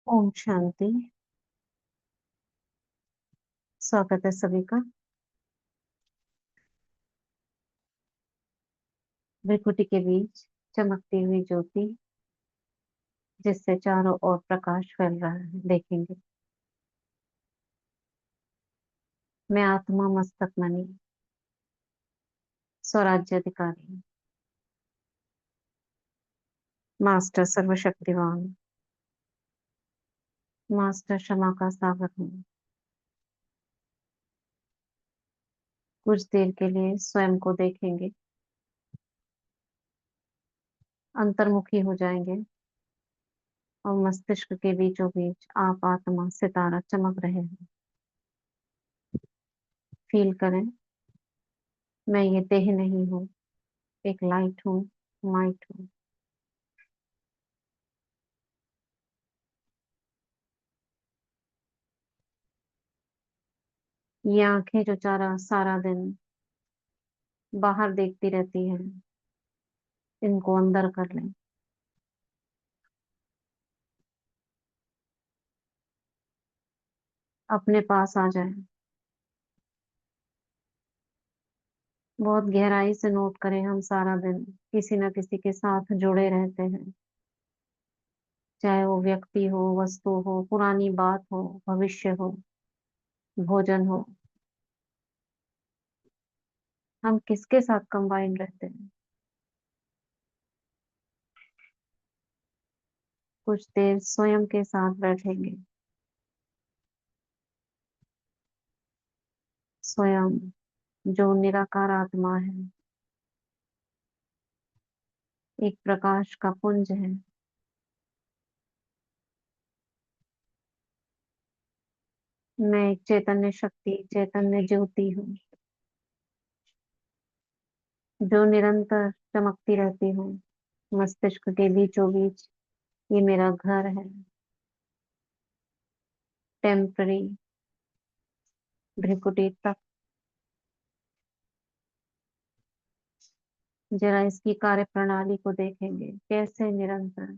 ओम शांति। स्वागत है सभी का। भृकुटी के बीच चमकती हुई ज्योति, जिससे चारों ओर प्रकाश फैल रहा है, देखेंगे। मैं आत्मा मस्तक मणि, स्वराज्य अधिकारी, मास्टर सर्वशक्तिवान, मास्टर क्षमा का सागर हूँ। कुछ देर के लिए स्वयं को देखेंगे, अंतर्मुखी हो जाएंगे और मस्तिष्क के बीचों बीच आप आत्मा सितारा चमक रहे हैं। फील करें, मैं ये देह नहीं हूँ, एक लाइट हूँ, माइट हूँ। ये आंखें जो चारा सारा दिन बाहर देखती रहती हैं, इनको अंदर कर लें। अपने पास आ जाए। बहुत गहराई से नोट करें, हम सारा दिन किसी न किसी के साथ जुड़े रहते हैं। चाहे वो व्यक्ति हो, वस्तु हो, पुरानी बात हो, भविष्य हो, भोजन हो। हम किसके साथ कंबाइंड रहते हैं। कुछ देर स्वयं के साथ बैठेंगे। स्वयं जो निराकार आत्मा है, एक प्रकाश का पुंज है। मैं एक चैतन्य शक्ति, चैतन्य ज्योति हूँ, जो निरंतर चमकती रहती हूँ। मस्तिष्क के बीचों बीच ये मेरा घर है। टेम्पररी भ्रिकुटी तक। जरा इसकी कार्य प्रणाली को देखेंगे, कैसे निरंतर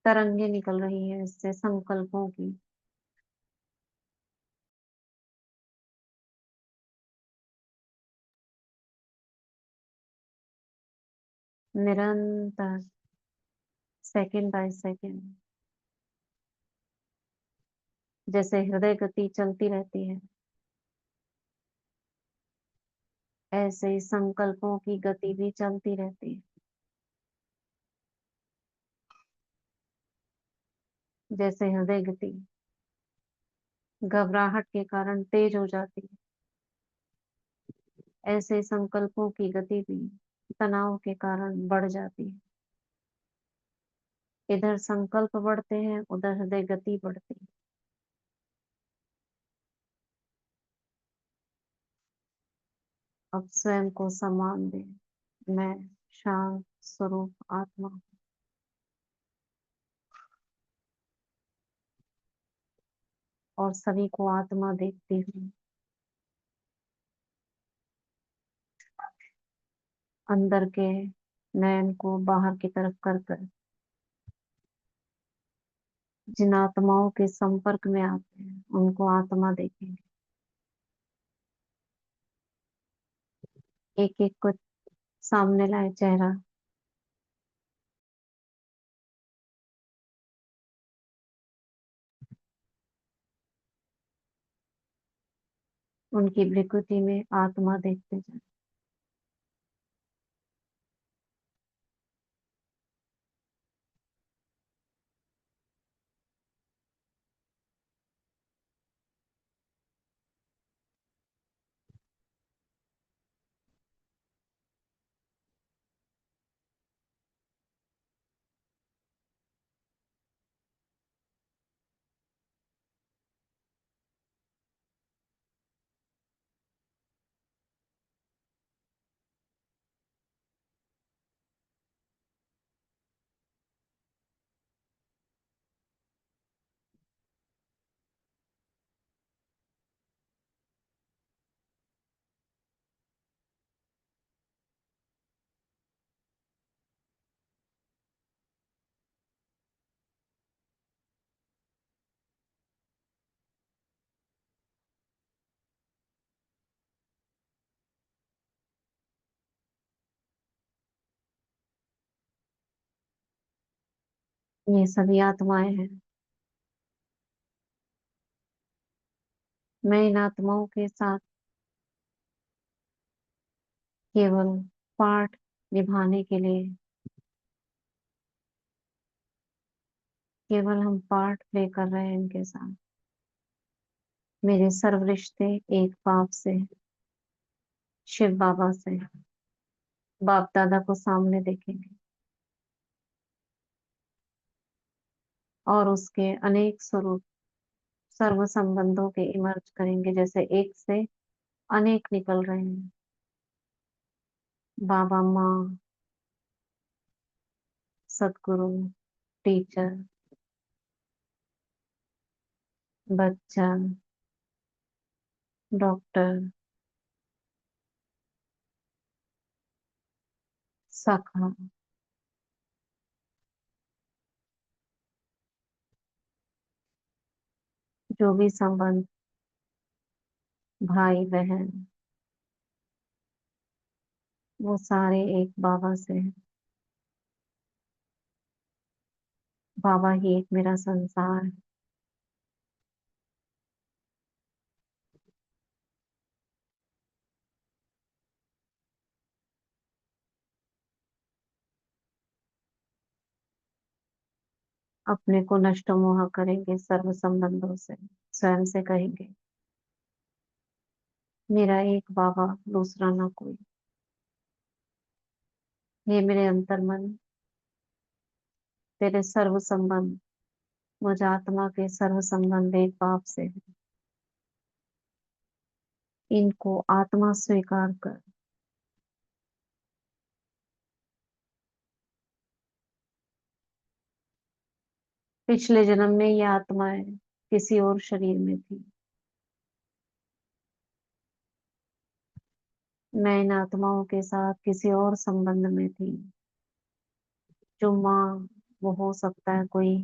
तरंगे निकल रही है इससे, संकल्पों की। निरंतर, सेकंड बाय सेकंड, जैसे हृदय गति चलती रहती है, ऐसे ही संकल्पों की गति भी चलती रहती है। जैसे हृदय गति घबराहट के कारण तेज हो जाती है, ऐसे ही संकल्पों की गति भी तनाव के कारण बढ़ जाती है। इधर संकल्प बढ़ते हैं, उधर हृदय गति बढ़ती है। अब स्वयं को सम्मान दें। मैं शांत स्वरूप आत्मा हूँ और सभी को आत्मा देखती हूँ। अंदर के नयन को बाहर की तरफ कर कर जिन आत्माओं के संपर्क में आते हैं, उनको आत्मा देखेंगे। एक एक को सामने लाए चेहरा। उनकी प्रकृति में आत्मा देखते जाए। ये सभी आत्माएं हैं। मैं इन आत्माओं के साथ केवल पार्ट निभाने के लिए, केवल हम पार्ट प्ले कर रहे हैं इनके साथ। मेरे सर्व रिश्ते एक बाप से हैं, शिव बाबा से हैं। बाप दादा को सामने देखेंगे और उसके अनेक स्वरूप सर्व संबंधों के इमर्ज करेंगे, जैसे एक से अनेक निकल रहे हैं। बाबा, माँ, सदगुरु, टीचर, बच्चा, डॉक्टर, सखा, जो भी संबंध, भाई बहन, वो सारे एक बाबा से हैं। बाबा ही एक मेरा संसार है। अपने को नष्ट मोह करेंगे सर्व संबंधों से, स्वयं से कहेंगे मेरा एक बाबा, दूसरा ना कोई। हे मेरे अंतर्मन, तेरे सर्व संबंध, मुझ आत्मा के सर्व संबंध एक बाप से है। इनको आत्मा स्वीकार कर। पिछले जन्म में ये आत्माएं किसी और शरीर में थी। मैं इन आत्माओं के साथ किसी और संबंध में थी। जो माँ, वो हो सकता है कोई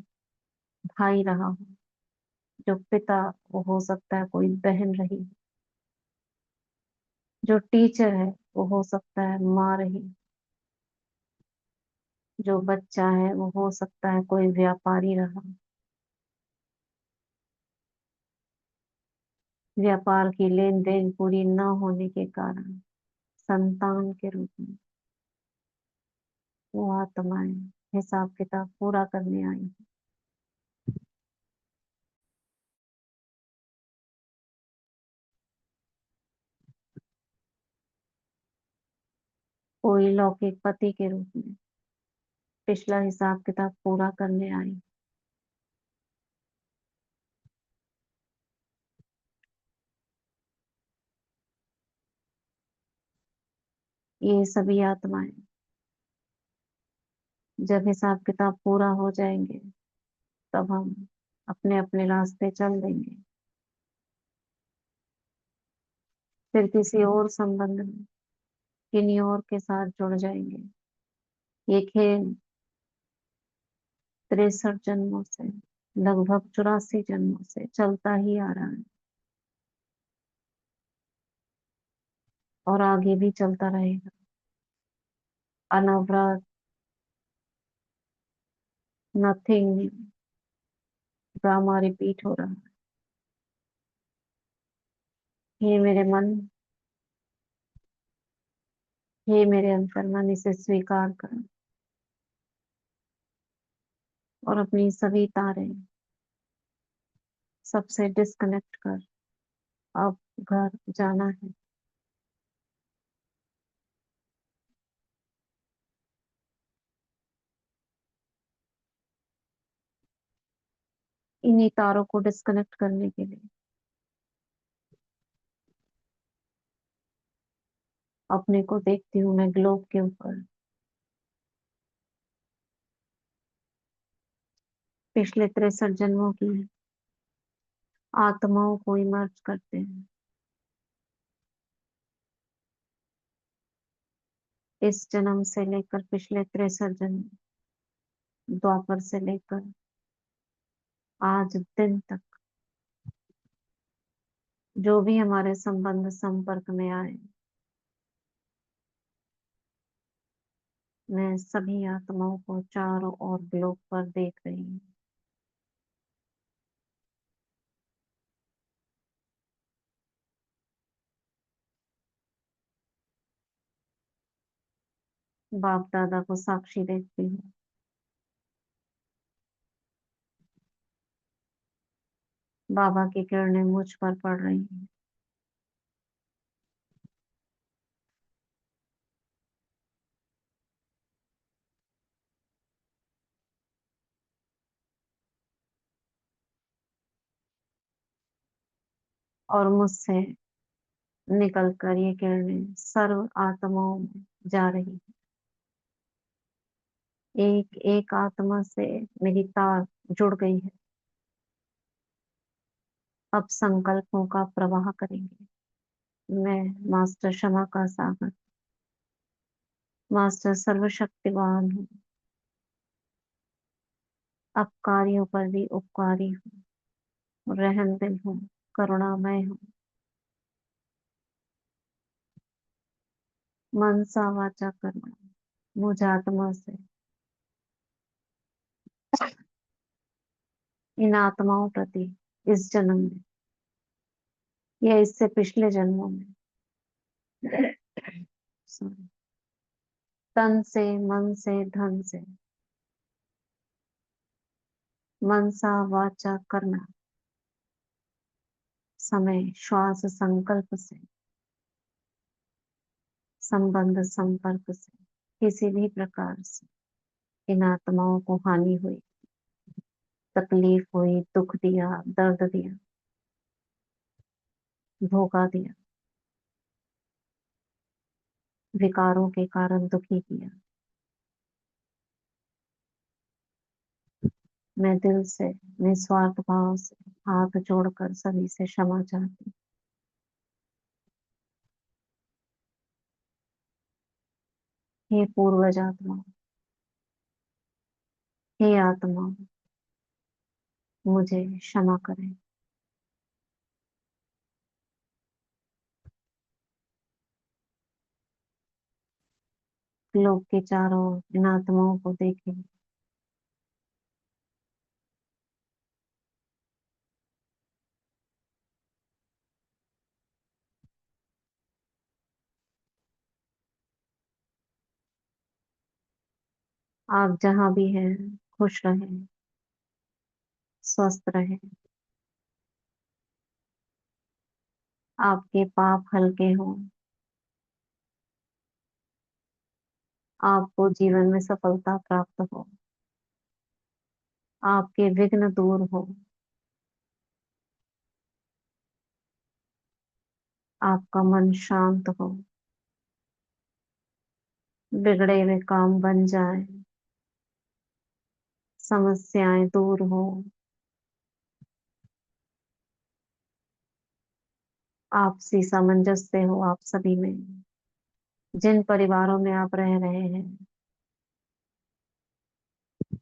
भाई रहा हो। जो पिता, वो हो सकता है कोई बहन रही। जो टीचर है, वो हो सकता है माँ रही। जो बच्चा है, वो हो सकता है कोई व्यापारी रहा। व्यापार की लेन देन पूरी न होने के कारण संतान के रूप में वो आत्माएं हिसाब किताब पूरा करने आई। कोई लौकिक पति के रूप में पिछला हिसाब किताब पूरा करने आई। ये सभी आत्माएं जब हिसाब किताब पूरा हो जाएंगे, तब हम अपने अपने रास्ते चल देंगे। फिर किसी और संबंध में किन्हीं और के साथ जुड़ जाएंगे। ये खेल 63 जन्मों से, लगभग 84 जन्मों से चलता ही आ रहा है और आगे भी चलता रहेगा। अनवरत, नथिंग, ड्रामा रिपीट हो रहा है। हे मेरे मन, हे मेरे अंतर्मन, इसे स्वीकार कर और अपनी सभी तारें सबसे डिस्कनेक्ट कर। अब घर जाना है। इन्हीं तारों को डिस्कनेक्ट करने के लिए अपने को देखती हूँ मैं ग्लोब के ऊपर। पिछले 63 जन्मों की आत्माओं को इमर्ज करते हैं। इस जन्म से लेकर पिछले 63 जन्म, द्वापर से लेकर आज दिन तक, जो भी हमारे संबंध संपर्क में आए, मैं सभी आत्माओं को चारों ओर ग्लोब पर देख रही हूँ। बाप दादा को साक्षी देखती हूँ। बाबा की किरणें मुझ पर पड़ रही हैं। और मुझसे निकल कर ये किरणें सर्व आत्माओं में जा रही हैं। एक एक आत्मा से मेरी तार जुड़ गई है। अब संकल्पों का प्रवाह करेंगे। मैं मास्टर क्षमा का सागर, मास्टर सर्वशक्तिवान हूँ। अपकारियों पर भी उपकारी हूँ। रहम दिल हूँ, करुणामय हूँ। मनसा वाचा कर्म मुझ आत्मा से, इन आत्माओं प्रति इस जन्म में या इससे पिछले जन्मों में sorry, तन से, मन से, धन से, मनसा वाचा कर्म, समय श्वास संकल्प से, संबंध संपर्क से, किसी भी प्रकार से इन आत्माओं को हानि हुई, तकलीफ हुई, दुख दिया, दर्द दिया, धोखा दिया, विकारों के कारण दुखी किया, मैं दिल से निस्वार्थ भाव से हाथ जोड़कर सभी से क्षमा चाहती हूँ। हे पूर्वज आत्मा, हे आत्मा, मुझे क्षमा करें। लोग के चारों ओर इन आत्माओं को देखें। आप जहाँ भी हैं, खुश रहें, स्वस्थ रहें। आपके पाप हल्के हों, आपको जीवन में सफलता प्राप्त हो, आपके विघ्न दूर हो, आपका मन शांत हो, बिगड़े हुए काम बन जाए, समस्याएं दूर हो, आपसी सामंजस्य हो आप सभी में। जिन परिवारों में आप रह रहे हैं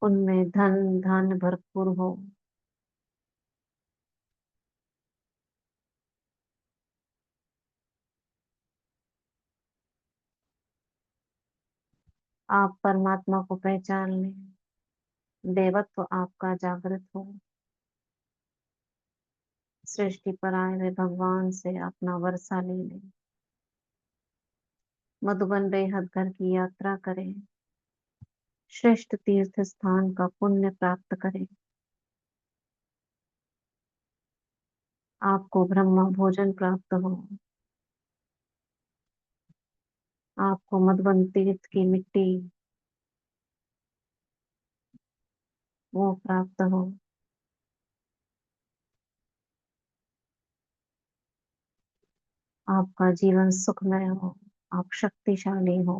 उनमें धन धन भरपूर हो। आप परमात्मा को पहचान लें, देवत्व आपका जागृत हो, सृष्टि पर आए हुए भगवान से अपना वर्षा ले लें, मधुबन बेहद घर की यात्रा करें, श्रेष्ठ तीर्थ स्थान का पुण्य प्राप्त करें। आपको ब्रह्मा भोजन प्राप्त हो, आपको मधुबन तीर्थ की मिट्टी वो प्राप्त हो, आपका जीवन सुखमय हो, आप शक्तिशाली हो,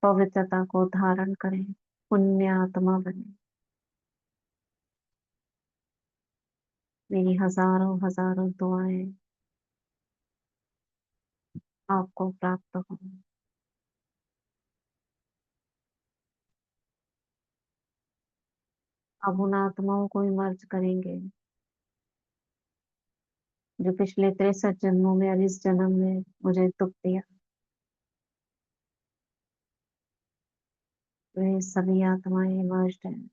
पवित्रता को धारण करें, पुण्य आत्मा बने। मेरी हजारों हजारों दुआएं आपको प्राप्त हो। अब उन आत्माओं को इमर्ज करेंगे जो पिछले 63 जन्मों में और इस जन्म में मुझे दुख दिया। वे सभी आत्माएं मर्ज्ड हैं।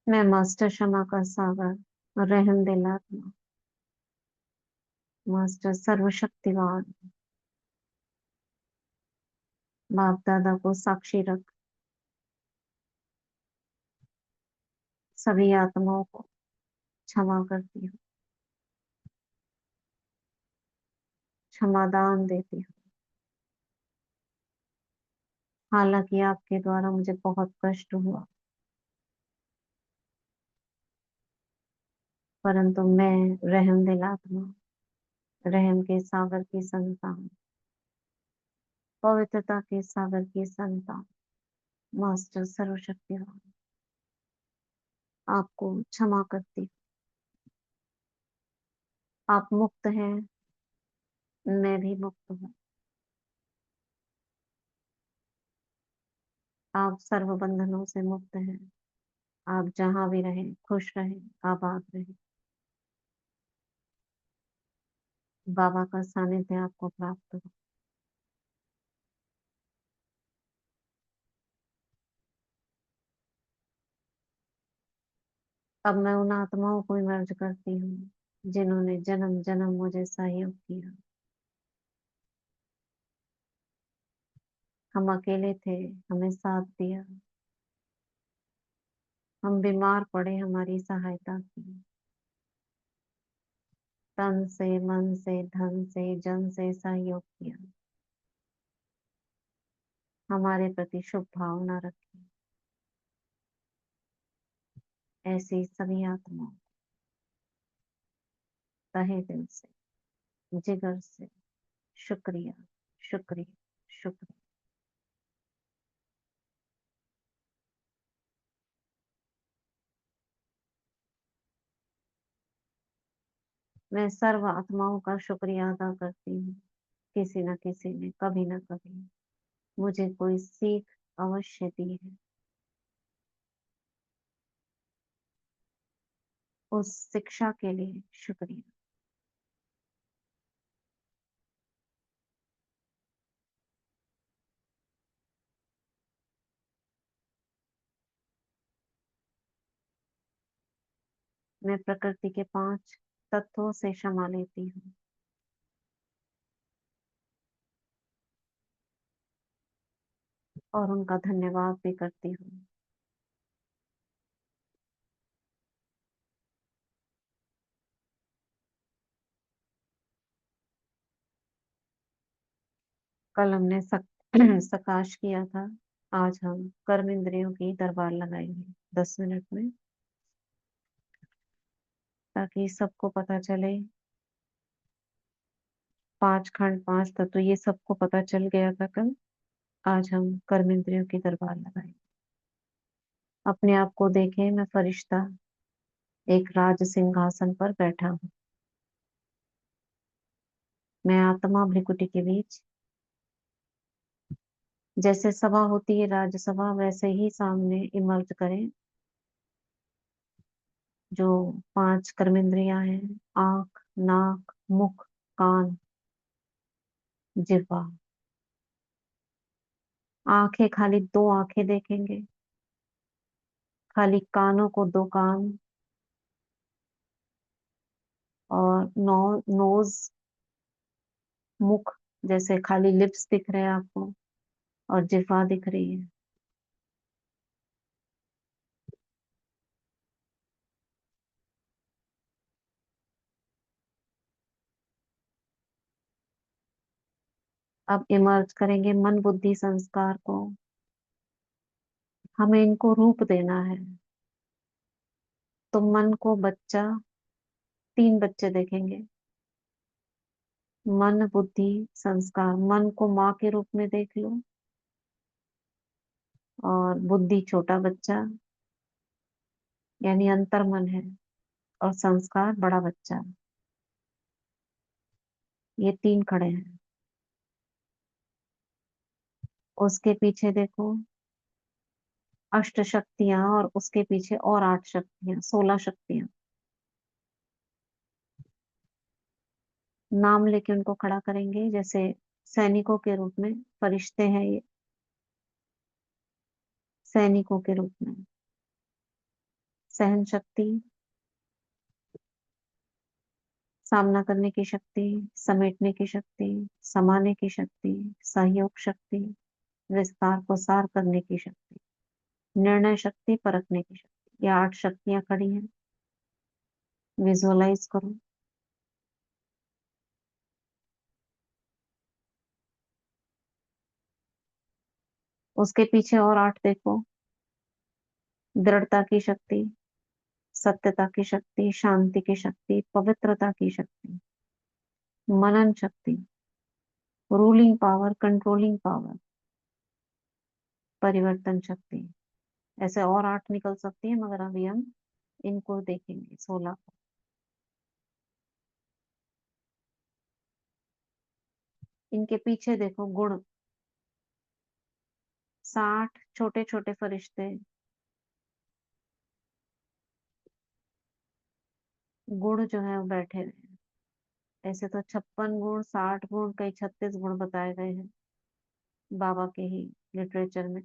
मैं मास्टर क्षमा का सागर, रहम दिल आत्मा, मास्टर सर्वशक्तिवान, बाप दादा को साक्षी रख सभी आत्माओं को क्षमा करती हूँ, क्षमादान देती हूँ। हालांकि आपके द्वारा मुझे बहुत कष्ट हुआ, परंतु मैं रहम दिल आत्मा, रहम के सागर की संतान, पवित्रता के सागर की संतान, मास्टर सर्वशक्तिवान, आपको क्षमा करती हूँ। आप मुक्त हैं, मैं भी मुक्त हूँ। आप सर्व बंधनों से मुक्त हैं। आप जहां भी रहें खुश रहें, आबाद रहें। बाबा का सानिध्य आपको प्राप्त हो। अब मैं उन आत्माओं को इमर्ज करती हूँ जिन्होंने जन्म जन्म मुझे सहयोग किया। हम अकेले थे, हमें साथ दिया। हम बीमार पड़े, हमारी सहायता की। तन से, मन से, धन से, जन से सहयोग किया। हमारे प्रति शुभ भावना रखी। ऐसी सभी आत्माओं तहे दिल से, जिगर से शुक्रिया, शुक्रिया, शुक्रिया। मैं सर्व आत्माओं का शुक्रिया अदा करती हूँ। किसी न किसी ने कभी न कभी मुझे कोई सीख अवश्य दी है। उस शिक्षा के लिए शुक्रिया। मैं प्रकृति के 5 तत्वों से क्षमा लेती हूँ और उनका धन्यवाद भी करती हूँ। कल हमने सकाश किया था, आज हम कर्म इंद्रियों की दरबार लगाएंगे 10 मिनट में, ताकि सबको पता चले। 5 खंड 5 तत्व ये सबको पता चल गया था कल। आज हम कर्म इंद्रियों की दरबार लगाएंगे। अपने आप को देखें, मैं फरिश्ता एक राज सिंहासन पर बैठा हूँ। मैं आत्मा भृकुटी के बीच। जैसे सभा होती है राज्यसभा, वैसे ही सामने इमर्ज करें जो 5 कर्मेंद्रियां हैं, आंख, नाक, मुख, कान, जिह्वा। आंखें, खाली 2 आंखें देखेंगे, खाली कानों को 2 कान, और नोज, मुख, जैसे खाली लिप्स दिख रहे हैं आपको, और जिह्वा दिख रही है। अब इमर्ज करेंगे मन बुद्धि संस्कार को। हमें इनको रूप देना है। तो मन को बच्चा, 3 बच्चे देखेंगे। मन बुद्धि संस्कार। मन को माँ के रूप में देख लो, और बुद्धि छोटा बच्चा यानी अंतर मन है, और संस्कार बड़ा बच्चा। ये 3 खड़े हैं। उसके पीछे देखो अष्ट शक्तियां, और उसके पीछे और 8 शक्तियां, 16 शक्तियां। नाम लेके उनको खड़ा करेंगे, जैसे सैनिकों के रूप में। फरिश्ते हैं ये, सैनिकों के रूप में। सहन शक्ति, सामना करने की शक्ति, समेटने की शक्ति, समाने की शक्ति, सहयोग शक्ति, विस्तार को सार करने की शक्ति, निर्णय शक्ति, परखने की शक्ति। ये 8 शक्तियां खड़ी हैं। विजुअलाइज करो। उसके पीछे और 8 देखो। दृढ़ता की शक्ति, सत्यता की शक्ति, शांति की शक्ति, पवित्रता की शक्ति, मनन शक्ति, रूलिंग पावर, कंट्रोलिंग पावर, परिवर्तन शक्ति। ऐसे और 8 निकल सकती है, मगर अभी हम इनको देखेंगे, 16 को। इनके पीछे देखो गुण। 60 छोटे छोटे फरिश्ते, गुण जो है वो बैठे हुए हैं। ऐसे तो 56 गुण, 60 गुण, कई 36 गुण बताए गए हैं बाबा के ही लिटरेचर में।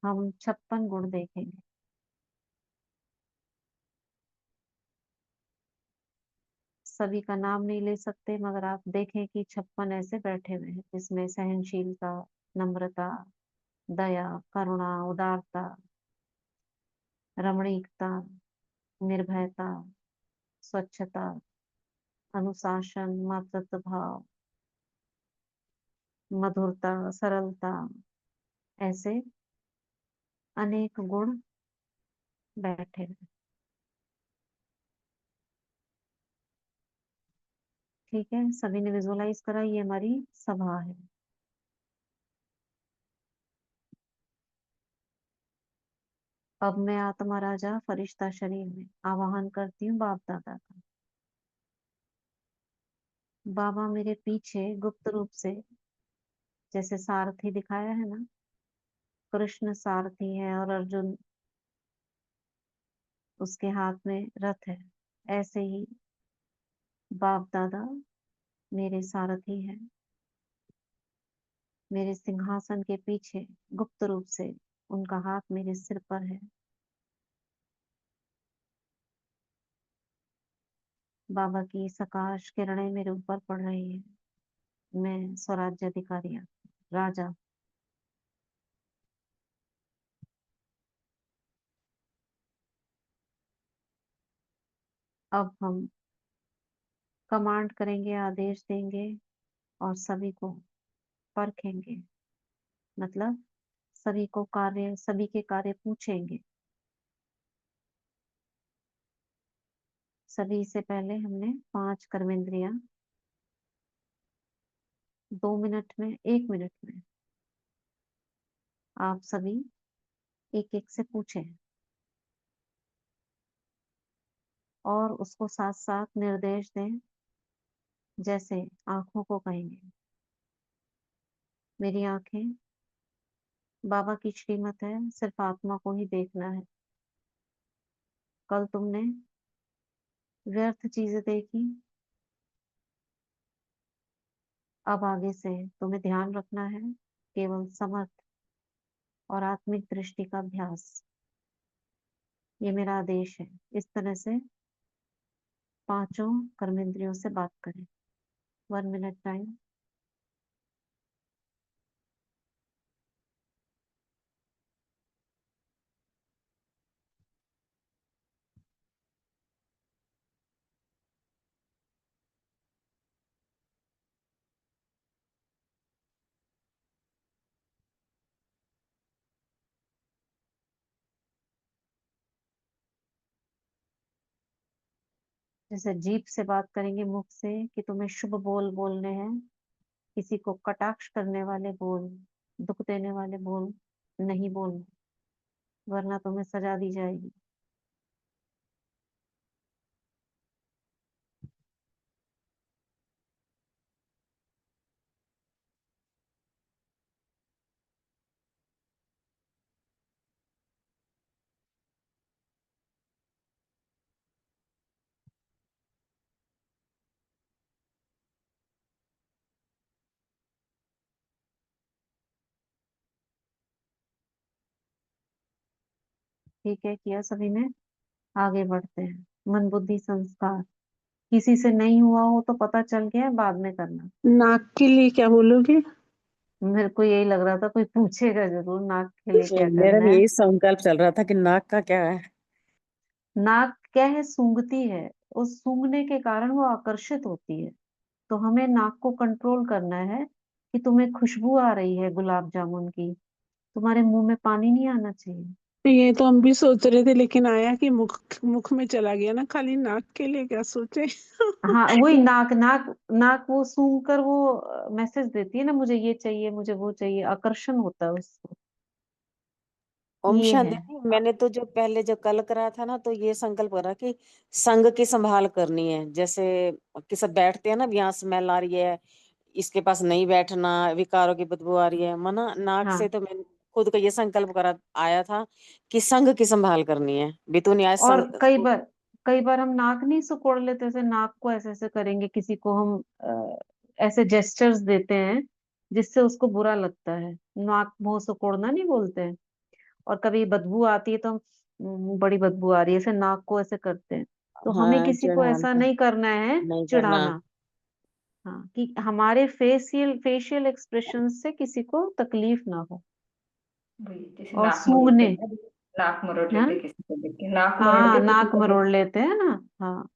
हम 56 गुण देखेंगे। सभी का नाम नहीं ले सकते, मगर आप देखें कि 56 ऐसे बैठे हुए हैं, जिसमें सहनशीलता, नम्रता, दया, करुणा, उदारता, रमणीकता, निर्भयता, स्वच्छता, अनुशासन, मातृत्व भाव, मधुरता, सरलता, ऐसे अनेक गुण बैठे हैं। ठीक है, सभी ने विजुअलाइज करा, ये हमारी सभा है। अब मैं आत्मा राजा फरिश्ता शरीर में आवाहन करती हूँ बाप दादा का। बाबा मेरे पीछे गुप्त रूप से, जैसे सारथी दिखाया है ना, कृष्ण सारथी है और अर्जुन उसके हाथ में रथ है, ऐसे ही बाप दादा मेरे सारथी हैं। मेरे सिंहासन के पीछे गुप्त रूप से उनका हाथ मेरे सिर पर है। बाबा की सकाश किरणें मेरे ऊपर पड़ रही है। मैं स्वराज्य अधिकारी राजा। अब हम कमांड करेंगे, आदेश देंगे और सभी को परखेंगे। मतलब सभी को कार्य, सभी के कार्य पूछेंगे। सभी से पहले हमने 5 कर्मेंद्रियां 2 मिनट में, 1 मिनट में आप सभी एक एक से पूछें और उसको साथ साथ निर्देश दें। जैसे आंखों को कहेंगे, मेरी आंखें, बाबा की श्रीमत है, सिर्फ आत्मा को ही देखना है। कल तुमने व्यर्थ चीजें देखी, अब आगे से तुम्हें ध्यान रखना है केवल समर्थ और आत्मिक दृष्टि का अभ्यास। ये मेरा आदेश है। इस तरह से 5 कर्मेंद्रियों से बात करें। 1 मिनट टाइम। जैसे जीभ से बात करेंगे, मुख से, कि तुम्हें शुभ बोल बोलने हैं। किसी को कटाक्ष करने वाले बोल, दुख देने वाले बोल नहीं बोलने, वरना तुम्हें सजा दी जाएगी। ठीक है, किया सभी ने। आगे बढ़ते हैं। मन बुद्धि संस्कार। किसी से नहीं हुआ हो तो पता चल गया, बाद में करना। नाक के लिए क्या बोलोगे? मेरे को यही लग रहा था कोई पूछेगा जरूर, नाक के लिए क्या मेरा करना भी है। यही संकल्प चल रहा था कि नाक का क्या है। नाक क्या है? सूंघती है। उस सूंघने के कारण वो आकर्षित होती है। तो हमें नाक को कंट्रोल करना है कि तुम्हें खुशबू आ रही है गुलाब जामुन की, तुम्हारे मुंह में पानी नहीं आना चाहिए। ये तो हम भी सोच रहे थे, लेकिन आया कि मुख मुख में चला गया ना, खाली नाक के लिए क्या सोचे। हाँ, वही नाक नाक नाक वो सूंघ कर वो मैसेज देती है ना, मुझे ये चाहिए, मुझे वो चाहिए, आकर्षण होता है उसको। ओम ये है। शांति जी, मैंने तो जो पहले जो कल करा था ना, तो ये संकल्प करा कि संग की संभाल करनी है। जैसे कि सब बैठते हैं ना, अब यहाँ स्मेल आ रही है, इसके पास नहीं बैठना, विकारों की बदबू आ रही है, मना नाक से। हाँ, तो मैं खुद का ये संकल्प करा आया था कि संग की संभाल करनी है। बितु ने आज और कई बार हम नाक नहीं सिकोड़ लेते, ऐसे नाक को ऐसे ऐसे करेंगे, किसी को हम ऐसे जेस्चर्स देते हैं जिससे उसको बुरा लगता है। नाक मुंह सिकोड़ना नहीं बोलते हैं। और कभी बदबू आती है तो हम बड़ी बदबू आ रही है, ऐसे नाक को ऐसे करते हैं। तो हमें हाँ, किसी को ऐसा चढ़ाना नहीं करना है, नहीं करना। चिढ़ाना। हाँ, कि हमारे फेशियल फेशियल एक्सप्रेशन से किसी को तकलीफ ना हो। वही जैसे और नाक मरोड़ते सूंघने। हैं, नाक मरोड़ है लेते ना? हैं किसी को देख के, नाक मरोड़ हाँ, के किसी नाक को देख मरोड़ लेते हैं ना। हाँ,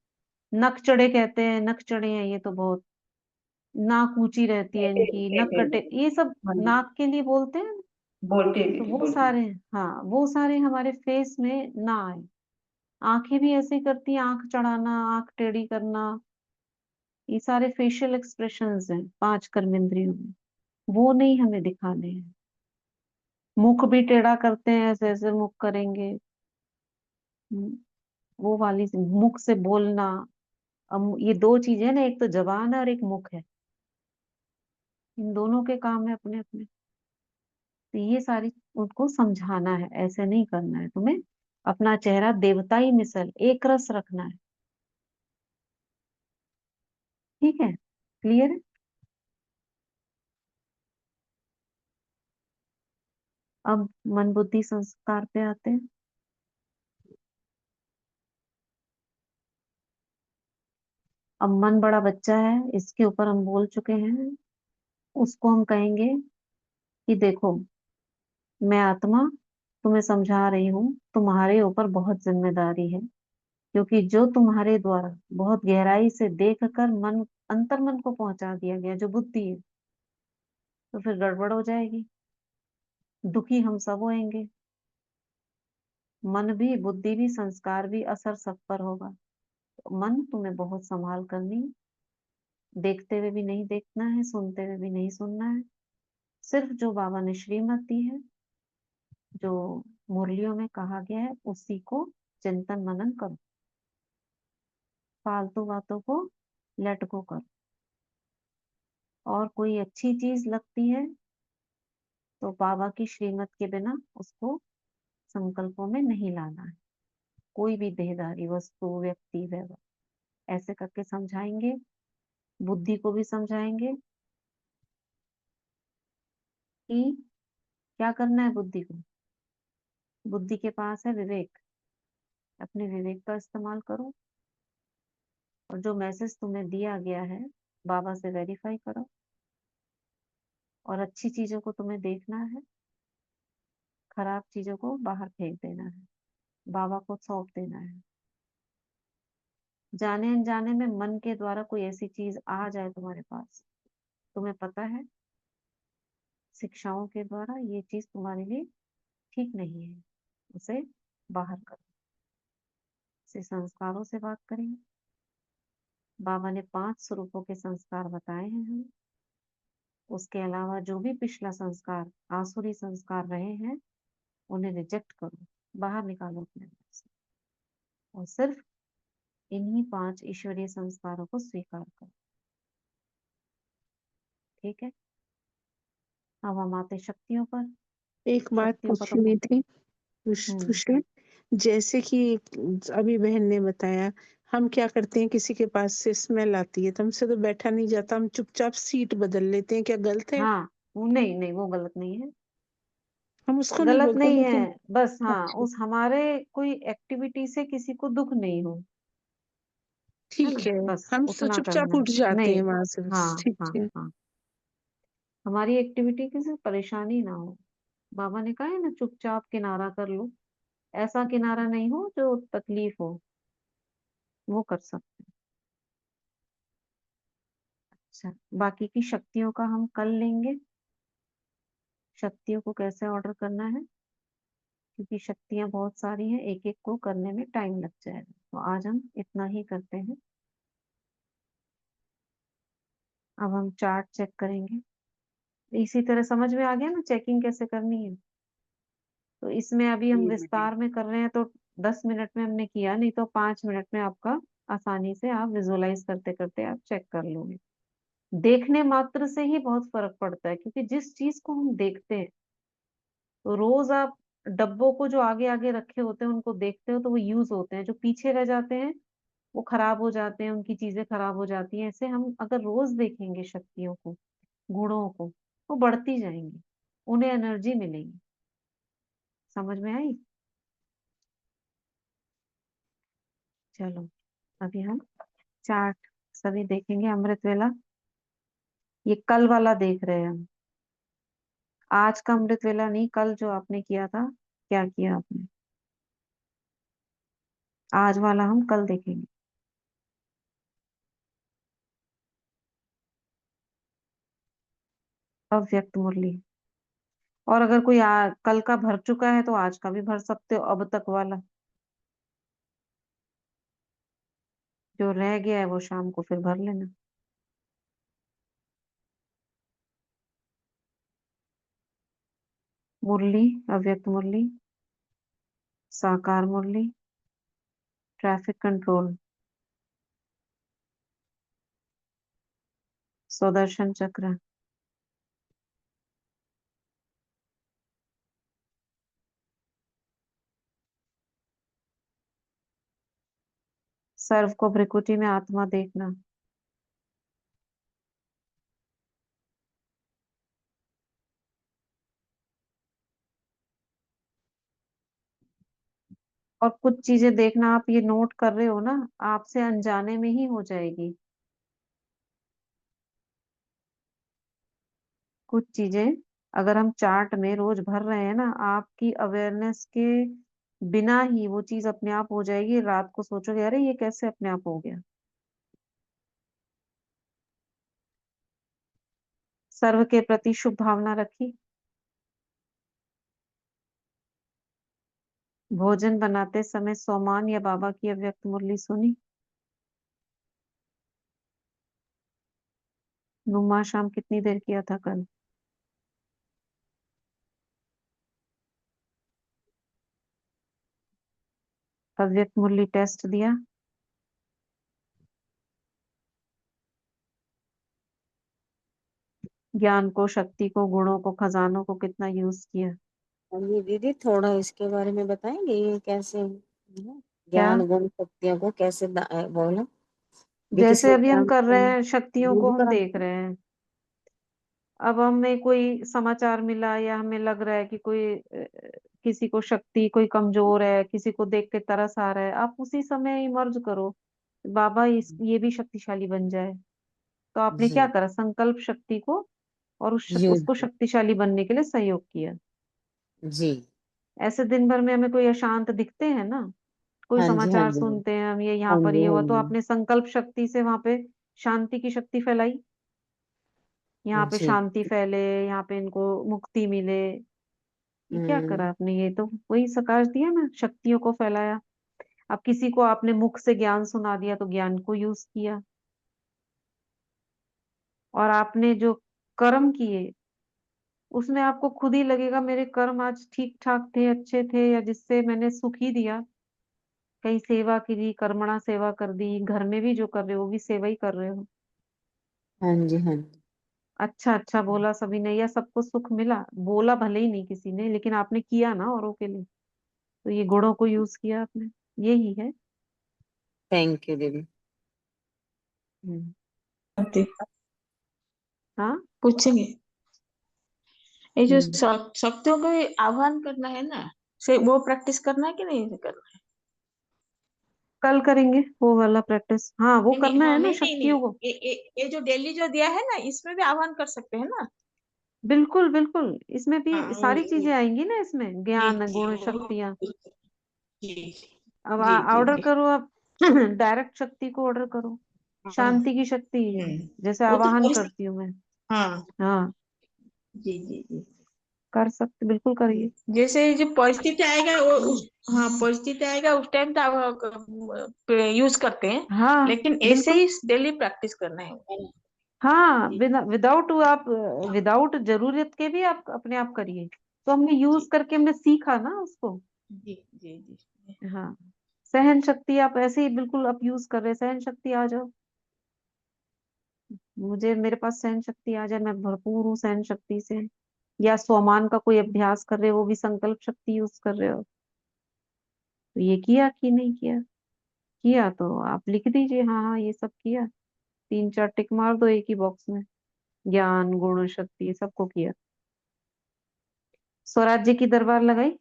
नक चढ़े कहते हैं, नक चढ़े हैं, ये तो बहुत। नाक ऊंची रहती है इनकी, नक कहते कटे, हैं। ये सब हाँ जी, नाक के लिए बोलते हैं। बोलते तो भी थे, वो बोलते सारे, हाँ, वो सारे हमारे फेस में ना आए। आंखें भी ऐसे ही करती हैं, आंख चढ़ाना, आंख टेढ़ी करना, ये सारे फेशियल एक्सप्रेशंस हैं 5 कर्मेंद्रियों में। वो नहीं हमें दिखाने हैं। मुख भी टेढ़ा करते हैं, ऐसे ऐसे मुख करेंगे। हम्म, वो वाली मुख से बोलना। अब ये दो चीजें हैं ना, एक तो जबान है और एक मुख है। इन दोनों के काम है अपने अपने। तो ये सारी उनको समझाना है, ऐसे नहीं करना है तुम्हें। अपना चेहरा देवताई मिसल एक रस रखना है। ठीक है? क्लियर है? अब मन बुद्धि संस्कार पे आते हैं। अब मन बड़ा बच्चा है, इसके ऊपर हम बोल चुके हैं। उसको हम कहेंगे कि देखो, मैं आत्मा तुम्हें समझा रही हूँ, तुम्हारे ऊपर बहुत जिम्मेदारी है। क्योंकि जो तुम्हारे द्वारा बहुत गहराई से देख कर मन, अंतर मन को पहुंचा दिया गया, जो बुद्धि है, तो फिर गड़बड़ हो जाएगी। दुखी हम सब होंगे। मन भी, बुद्धि भी, संस्कार भी, असर सब पर होगा। तो मन तुम्हें बहुत संभाल करनी है। देखते हुए भी नहीं देखना है, सुनते हुए भी नहीं सुनना है। सिर्फ जो बाबा ने श्रीमत दी है, जो मुरलियों में कहा गया है, उसी को चिंतन मनन करो। फालतू बातों को लेट गो करो। और कोई अच्छी चीज लगती है तो बाबा की श्रीमत के बिना उसको संकल्पों में नहीं लाना है। कोई भी देहधारी वस्तु, व्यक्ति, व्यवहार, ऐसे करके समझाएंगे। बुद्धि को भी समझाएंगे कि क्या करना है बुद्धि को। बुद्धि के पास है विवेक, अपने विवेक का इस्तेमाल करो। और जो मैसेज तुम्हें दिया गया है, बाबा से वेरीफाई करो। और अच्छी चीजों को तुम्हें देखना है, खराब चीजों को बाहर फेंक देना है, बाबा को सौंप देना है। जाने अनजाने में मन के द्वारा कोई ऐसी चीज आ जाए तुम्हारे पास, तुम्हें पता है शिक्षाओं के द्वारा ये चीज तुम्हारे लिए ठीक नहीं है, उसे बाहर करो। से संस्कारों से बात करेंगे। बाबा ने 5 स्वरूपों के संस्कार बताए हैं हमें। उसके अलावा जो भी पिछला संस्कार, आसुरी संस्कार रहे हैं, उन्हें रिजेक्ट करो, बाहर निकालो अपने अंदर से। और सिर्फ इन्हीं 5 ईश्वरीय संस्कारों को स्वीकार करो। ठीक है? अब हम आते शक्तियों पर। एक बात शक्तियों का तो पूछनी थी, हम्म तुझसे। जैसे कि अभी बहन ने बताया, हम क्या करते हैं, किसी के पास से स्मेल आती है तो हमसे तो बैठा नहीं जाता, हम चुपचाप सीट बदल लेते हैं, क्या गलत है? हाँ, वो नहीं नहीं, वो गलत नहीं है। हम उसको नहीं गलत बोलते नहीं है, लेकिन बस हाँ अच्छा उस हमारे कोई एक्टिविटी से किसी को दुख नहीं हो, है ठीक ना, है। बस हम तो उतना चुपचाप करना उठ है जाते नहीं। हैं वहां से, बस हाँ ठीक हाँ है। हाँ, हमारी एक्टिविटी किसी परेशानी ना हो। बाबा ने कहा है ना, चुपचाप किनारा कर लो, ऐसा किनारा नहीं हो जो तकलीफ हो, वो कर सकते हैं। अच्छा, बाकी की शक्तियों का हम कल लेंगे, शक्तियों को कैसे ऑर्डर करना है, क्योंकि शक्तियां बहुत सारी हैं, एक एक को करने में टाइम लग जाएगा, तो आज हम इतना ही करते हैं। अब हम चार्ट चेक करेंगे, इसी तरह समझ में आ गया ना चेकिंग कैसे करनी है। तो इसमें अभी हम जी विस्तार में कर रहे हैं, तो 10 मिनट में हमने किया, नहीं तो 5 मिनट में आपका आसानी से आप विजुअलाइज करते करते आप चेक कर लोगे। देखने मात्र से ही बहुत फर्क पड़ता है, क्योंकि जिस चीज को हम देखते हैं, तो रोज आप डब्बों को जो आगे आगे रखे होते हैं उनको देखते हो तो वो यूज होते हैं, जो पीछे रह जाते हैं वो खराब हो जाते हैं, उनकी चीजें खराब हो जाती हैं। ऐसे हम अगर रोज देखेंगे शक्तियों को, गुणों को, वो बढ़ती जाएंगी, उन्हें एनर्जी मिलेगी। समझ में आई? चलो, अभी हम चार्ट सभी देखेंगे। अमृत वेला, ये कल वाला देख रहे हैं हम, आज का अमृत वेला नहीं, कल जो आपने किया था, क्या किया आपने, आज वाला हम कल देखेंगे। अव्यक्त मुरली, और अगर कोई कल का भर चुका है तो आज का भी भर सकते हो, अब तक वाला जो रह गया है वो शाम को फिर भर लेना। मुरली, अव्यक्त मुरली, साकार मुरली, ट्रैफिक कंट्रोल, सुदर्शन चक्र, सर्व को भ्रिकुटी में आत्मा देखना, और कुछ चीजें देखना, आप ये नोट कर रहे हो ना, आपसे अनजाने में ही हो जाएगी कुछ चीजें। अगर हम चार्ट में रोज भर रहे हैं ना, आपकी अवेयरनेस के बिना ही वो चीज अपने आप हो जाएगी। रात को सोचोगे अरे ये कैसे अपने आप हो गया। सर्व के प्रति शुभ भावना रखी, भोजन बनाते समय सोमान या बाबा की अव्यक्त मुरली सुनी, नुमा शाम कितनी देर किया था कल, अव्यक्त मुरली टेस्ट दिया, ज्ञान को, शक्ति को, गुणों को, खजानों को कितना यूज किया। ये दीदी थोड़ा इसके बारे में बताएंगे, ये कैसे क्या, ज्ञान गुण शक्तियों को कैसे बोला भी, किसी जैसे को अभी हम ज्ञान कर रहे हैं शक्तियों को यूज हम करा। देख रहे हैं। अब हमें कोई समाचार मिला या हमें लग रहा है कि कोई किसी को शक्ति, कोई कमजोर है, किसी को देख के तरस आ रहा है, आप उसी समय इमर्ज करो, बाबा ये भी शक्तिशाली बन जाए। तो आपने क्या जी करा, संकल्प शक्ति को और यूज उसको शक्तिशाली बनने के लिए सहयोग किया। जी। ऐसे दिन भर में हमें कोई अशांत दिखते हैं ना, कोई हाँ जी हाँ समाचार जी सुनते हैं हम, ये यहाँ हाँ पर जी ये हाँ हुआ, तो जी आपने संकल्प शक्ति से वहां पे शांति की शक्ति फैलाई, यहाँ पे जी। शांति फैले, यहाँ पे इनको मुक्ति मिले। ये क्या हम्म। करा आपने, ये तो वही सकाश दिया ना, शक्तियों को फैलाया। अब किसी को आपने मुख से ज्ञान सुना दिया तो ज्ञान को यूज किया, और आपने जो कर्म किए उसमें आपको खुद ही लगेगा मेरे कर्म आज ठीक ठाक थे, अच्छे थे, या जिससे मैंने सुख ही दिया। कहीं सेवा की, कर्मणा सेवा कर दी, घर में भी जो कर रहे हो वो भी सेवा ही कर रहे हो। हाँ जी हाँ जी। अच्छा अच्छा बोला सभी ने, या सबको सुख मिला, बोला भले ही नहीं किसी ने, लेकिन आपने किया ना औरों के लिए, तो ये गुणों को यूज किया आपने, यही है। थैंक यू दीदी। हम्म। आंटी, हाँ, पूछेंगे। ये जो हम्म, शक्तियों का भी आह्वान करना है ना, से वो प्रैक्टिस करना है कि नहीं करना है? कल करेंगे वो वाला प्रैक्टिस। हाँ, वो नहीं नहीं, करना हाँ, है ना नहीं नहीं शक्तियों नहीं, को। ये जो डेली जो दिया है ना, इसमें भी आह्वान कर सकते हैं ना। बिल्कुल बिल्कुल, इसमें भी हाँ सारी चीजें आएंगी ना, इसमें जी ज्ञान जी गुण शक्तियां। जी अब जी जी ऑर्डर जी। करो आप डायरेक्ट शक्ति को ऑर्डर करो। हाँ, शांति की शक्ति जैसे वो तो आवाहन परिस्थिति। करती हूँ मैं। हाँ हाँ, जी जी जी। कर सकते, बिल्कुल करिए। जैसे जो परिस्थिति आएगा वो हाँ, परिस्थिति आएगा उस टाइम तो आप यूज करते हैं, हाँ, लेकिन ऐसे बिल्कुल। ही डेली प्रैक्टिस करना है। हाँ, जी विदाउट आप, विदाउट जरूरत के भी आप अपने आप करिए। तो हमने यूज जी करके हमने सीखा ना उसको। जी जी जी। हाँ, सहन शक्ति आप ऐसे ही बिल्कुल आप यूज कर रहे हैं, सहन शक्ति आ जाओ। मुझे, मेरे पास सहन शक्ति आ जाए, मैं भरपूर हूँ सहन शक्ति से। या स्वमान का कोई अभ्यास कर रहे हो, वो भी संकल्प शक्ति यूज कर रहे हो। तो ये किया कि नहीं किया? किया तो आप लिख दीजिए, हाँ हाँ ये सब किया। 3 4 टिक मार दो एक ही बॉक्स में। ज्ञान गुण शक्ति ये सबको किया। स्वराज्य की दरबार लगाई।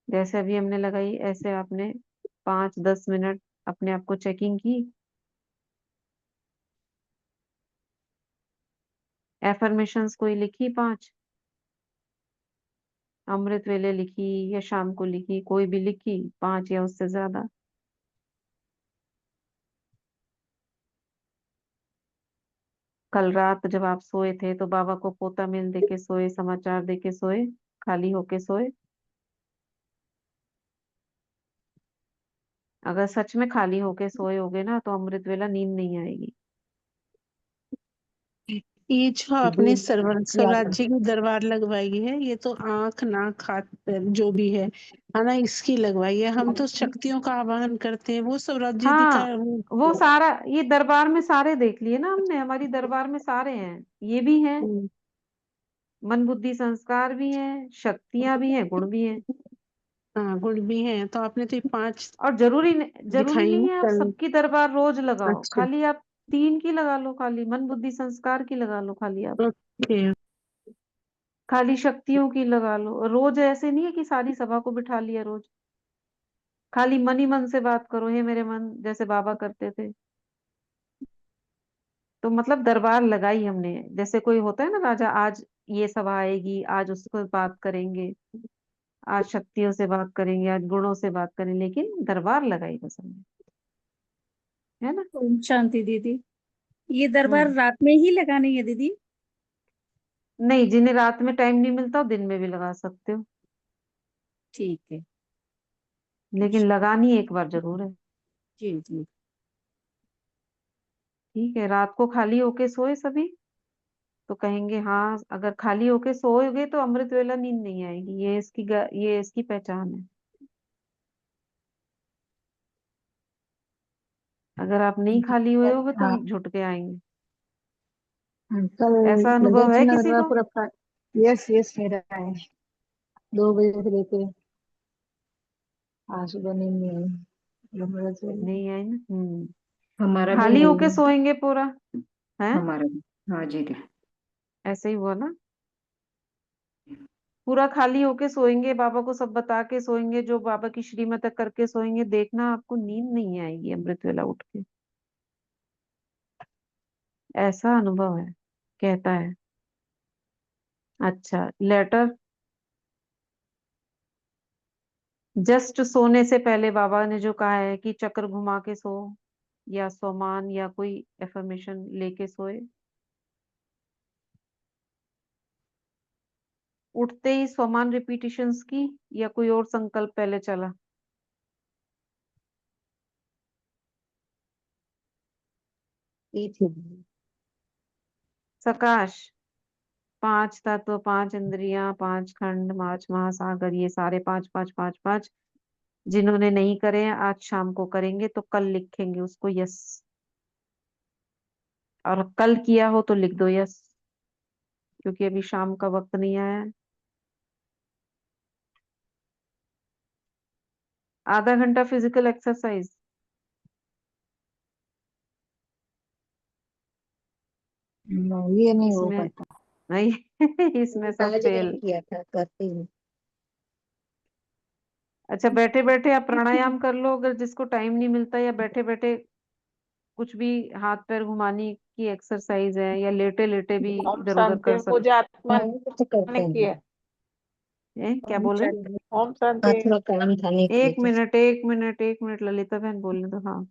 जैसे अभी हमने लगाई, ऐसे आपने 5 10 मिनट अपने आप को चेकिंग की। एफर्मेशंस कोई लिखी 5। अमृत वेले लिखी या शाम को लिखी, कोई भी लिखी 5 या उससे ज्यादा। कल रात जब आप सोए थे तो बाबा को पोता मेल देके सोए, समाचार देके सोए, खाली होके सोए? अगर सच में खाली होके सोए होगे ना तो अमृत वेला नींद नहीं आएगी। ये जो दीदी आपने सर्वर याद स्वराज्य की दरबार लगवाई है, ये तो आंख नाक हाथ पैर जो भी है ना, इसकी लगवाई है। हम तो शक्तियों का आवाहन करते हैं, वो स्वराज्य हाँ, अधिकार वो सारा ये दरबार में सारे देख लिए ना हमने, हमारी दरबार में सारे हैं। ये भी हैं, हम्म, मन बुद्धि संस्कार भी हैं, शक्तियां भी हैं, गुण भी हैं। हाँ, गुण भी है, तो आपने तो ये 5 और जरूरी दिखाई नहीं है है आप कल। सबकी दरबार रोज लगाओ, अच्छा, खाली आप 3 की लगा लो, खाली मन बुद्धि संस्कार की लगा लो, खाली आप ओके। खाली शक्तियों की लगा लो। रोज ऐसे नहीं है कि सारी सभा को बिठा लिया रोज। खाली मन ही मन से बात करो, हे मेरे मन, जैसे बाबा करते थे। तो मतलब दरबार लगाई हमने, जैसे कोई होता है ना राजा, आज ये सभा आएगी, आज उसको बात करेंगे, आज शक्तियों से बात करेंगे, आज गुणों से बात करेंगे, लेकिन दरबार लगाई बस हमने, है ना। ओम शांति दीदी। ये दरबार हम्म, रात में ही लगानी है दीदी? नहीं, जिन्हें रात में टाइम नहीं मिलता वो दिन में भी लगा सकते हो, ठीक है। लेकिन लगानी एक बार जरूर है। जी जी। ठीक है, रात को खाली होके सोए सभी, तो कहेंगे हाँ, अगर खाली होके सोओगे तो अमृत वेला नींद नहीं आएगी, ये इसकी पहचान है। अगर आप नहीं खाली हुए होगे तो हाँ, झुटके आएंगे। अंकल ऐसा लगा अनुभव थी है ना किसी मेरा को? पूरा यस यस मेरा है। 2 बजे से लेके आज सुबह नींद नहीं आई, मतलब मेरा नहीं आई ना। हमारा भी खाली नहीं होके है। सोएंगे पूरा, है हमारा भी, हाँ जी दी। ऐसे ही हुआ ना। पूरा खाली होके सोएंगे, बाबा को सब बता के सोएंगे, जो बाबा की श्रीमत है करके सोएंगे, देखना आपको नींद नहीं आएगी अमृत वेला उठ के। ऐसा अनुभव है, कहता है। अच्छा, लेटर। जस्ट सोने से पहले बाबा ने जो कहा है कि चक्र घुमा के सो, या सोमान या कोई एफर्मेशन लेके सोए। उठते ही सोमान रिपीटिशंस की, या कोई और संकल्प पहले चला? ये थी। सकाश, 5 तत्व, 5 इंद्रियां, 5 खंड, 5 महासागर, ये सारे 5 5 5 5। जिन्होंने नहीं करे हैं आज शाम को करेंगे, तो कल लिखेंगे उसको यस। और कल किया हो तो लिख दो यस, क्योंकि अभी शाम का वक्त नहीं आया है। आधा घंटा फिजिकल एक्सरसाइज। ये नहीं हो इसमें पाता। नहीं इसमें सब आज फेल। नहीं किया था, करती हूँ। अच्छा, बैठे बैठे आप प्राणायाम कर लो, अगर जिसको टाइम नहीं मिलता, या बैठे बैठे कुछ भी हाथ पैर घुमाने की एक्सरसाइज है, या लेटे लेटे भी ओम इधर उधर शांति कर मुझे आत्मा हाँ, वो तो करते ने किया। हैं। क्या बोल रहे हैं? चलिए, ओम शांति। थोड़ा काम था, नहीं किए एक थे। मिनट एक मिनट एक मिनट, ललिता बहन बोलने दो। हाँ,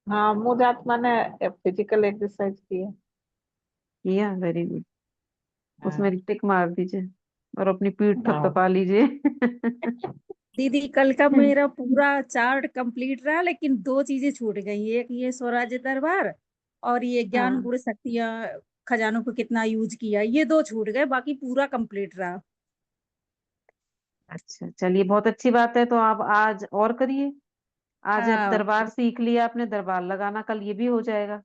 हाँ मुझे आत्मा ने फिजिकल एक्सरसाइज की है। किया, वेरी गुड। हाँ। उसमें टिक मार दीजिए और अपनी पीठ हाँ। थपथपा लीजिए। दीदी कल का मेरा पूरा चार्ट कंप्लीट रहा, लेकिन दो चीजें छूट गई। एक ये स्वराज्य दरबार, और ये ज्ञान हाँ, गुण शक्तियां खजानों को कितना यूज किया, ये दो छूट गए, बाकी पूरा कंप्लीट रहा। अच्छा चलिए, बहुत अच्छी बात है। तो आप आज और करिए। आज अब हाँ, दरबार सीख लिया आपने, दरबार लगाना कल ये भी हो जाएगा।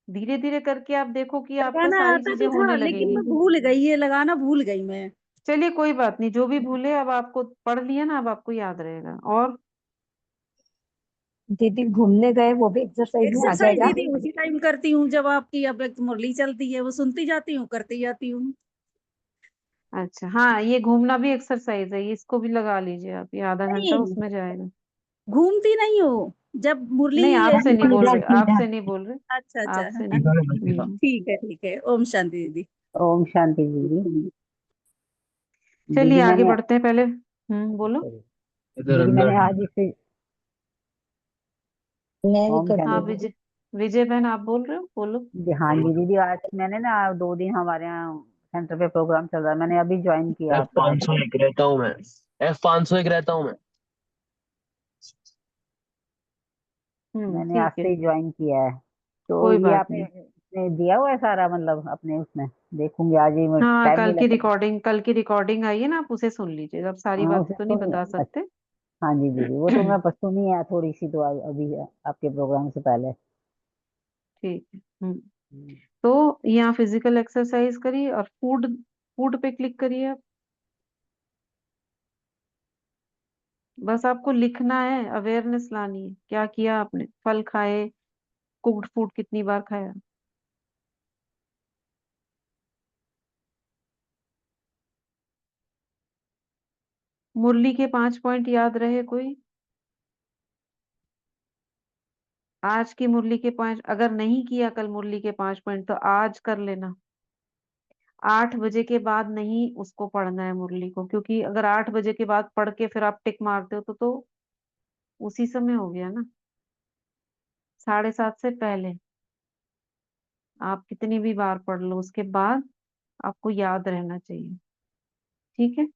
धीरे धीरे करके आप देखो कि आपका लगाना सारी आता चीजें तो होने था, लेकिन लगेंगी। मैं भूल गई, ये लगाना भूल गई मैं। चलिए कोई बात नहीं, जो भी भूले अब आपको पढ़ लिया ना, अब आपको याद रहेगा। और दीदी घूमने गए, वो भी एक्सरसाइज में आ एक्सरसाइज जाएगा। दीदी उसी टाइम करती हूँ जब आपकी अब एक मुरली चलती है, वो सुनती जाती हूँ, करती जाती हूँ। अच्छा, हाँ, ये घूमना भी एक्सरसाइज है, ये इसको भी लगा लीजिए आप, ये आधा घंटा नहीं, उसमें जाएगा। घूमती नहीं हो जब मुरली नहीं, आपसे नहीं बोल सीधा रहे, सीधा। आपसे नहीं बोल रहे, अच्छा अच्छा। आपसे नहीं। ठीक है ठीक है, ओम शांति दीदी। ओम शांति दीदी। चलिए दीदी आगे मैंने बढ़ते हैं पहले। बोलो। दीदी मैंने आज इसे मैं भी ओम कर हाँ, दूंगी। विजय, विजय बहन आप बोल रहे हो, बोलो। हाँ जी दीदी, आज मैंने ना 2 दिन हमारे यहाँ सेंटर पे प्रोग्राम चल रहा है, मैंने अभी ज्वाइन किया एफ आपका। 501 रहता हूँ मैं। F501 रहता हूँ मैं। मैंने आज ठीक है, से ही ज्वाइन किया है। तो कोई ये बात आपने नहीं। ने दिया हुआ है सारा, मतलब अपने उसमें देखूंगी आज ही, हाँ, टाइम नहीं लगता। कल की रिकॉर्डिंग आई है ना, आप उसे सुन लीजिए। अब सारी हाँ बातें उसे तो नहीं सुनी बता है। सकते। हाँ जी दीदी, वो तो मैं बस सुनी है थोड़ी सी, तो अभी आपके प्रोग्राम से पहले। ठीक है। हम्म। तो यहाँ फिजिकल एक्सरसाइज करिए और फूड, फूड पे क्लिक करिए आप। बस आपको लिखना है, अवेयरनेस लानी है, क्या किया आपने, फल खाए, कुक्ड फूड कितनी बार खाया। मुरली के 5 पॉइंट याद रहे कोई? आज की मुरली के 5, अगर नहीं किया कल मुरली के 5 पॉइंट, तो आज कर लेना। 8 बजे के बाद नहीं उसको पढ़ना है मुरली को, क्योंकि अगर 8 बजे के बाद पढ़ के फिर आप टिक मारते हो तो उसी समय हो गया ना। 7:30 से पहले आप कितनी भी बार पढ़ लो, उसके बाद आपको याद रहना चाहिए। ठीक है।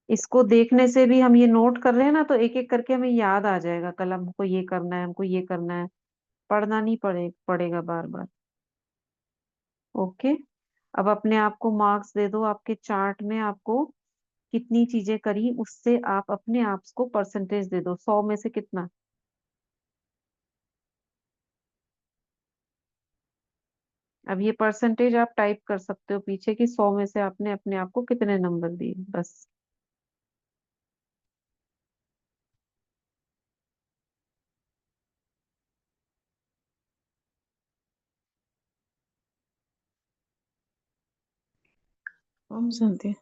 इसको देखने से भी, हम ये नोट कर रहे हैं ना, तो एक एक करके हमें याद आ जाएगा, कल हमको ये करना है, हमको ये करना है। पढ़ना नहीं पड़ेगा बार बार। ओके। अब अपने आप को मार्क्स दे दो, आपके चार्ट में आपको कितनी चीजें करी, उससे आप अपने आप को परसेंटेज दे दो, 100 में से कितना। अब ये परसेंटेज आप टाइप कर सकते हो पीछे कि 100 में से आपने अपने आप को कितने नंबर दिए, बस। ओम शांति।